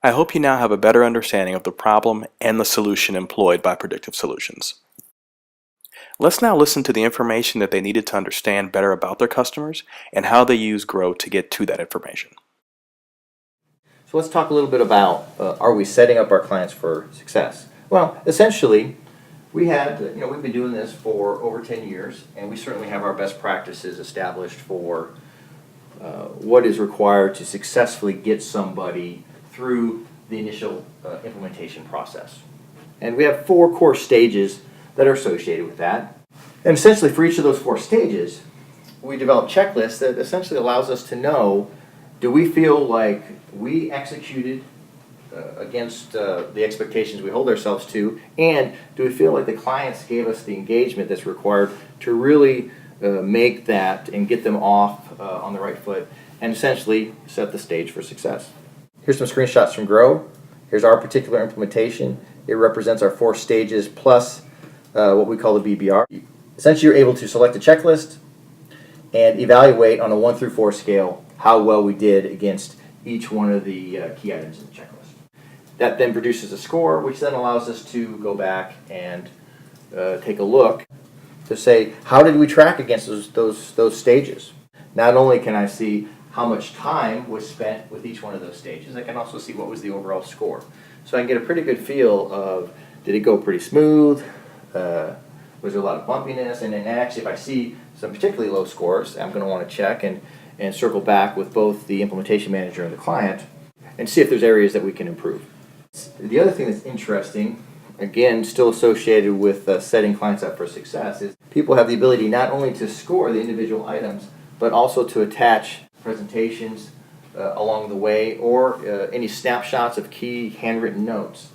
I hope you now have a better understanding of the problem and the solution employed by Predictive Solutions. Let's now listen to the information that they needed to understand better about their customers and how they use Grow to get to that information. So let's talk a little bit about are we setting up our clients for success? Well, essentially, we've been doing this for over 10 years, and we certainly have our best practices established for what is required to successfully get somebody through the initial implementation process. And we have 4 core stages that are associated with that. And essentially for each of those 4 stages, we develop checklists that essentially allows us to know, do we feel like we executed against the expectations we hold ourselves to, and do we feel like the clients gave us the engagement that's required to really make that and get them off on the right foot and essentially set the stage for success. Here's some screenshots from Grow. Here's our particular implementation. It represents our 4 stages plus what we call the BBR. Essentially, you're able to select a checklist and evaluate on a 1 through 4 scale how well we did against each one of the key items in the checklist. That then produces a score, which then allows us to go back and take a look to say, how did we track against those stages? Not only can I see how much time was spent with each one of those stages, I can also see what was the overall score. So I can get a pretty good feel of, did it go pretty smooth? Was there a lot of bumpiness? And then actually, if I see some particularly low scores, I'm going to want to check and circle back with both the implementation manager and the client and see if there's areas that we can improve. The other thing that's interesting, again, still associated with setting clients up for success, is people have the ability not only to score the individual items, but also to attach presentations along the way or any snapshots of key handwritten notes,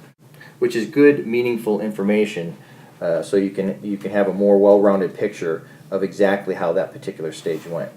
which is good, meaningful information so you can have a more well-rounded picture of exactly how that particular stage went.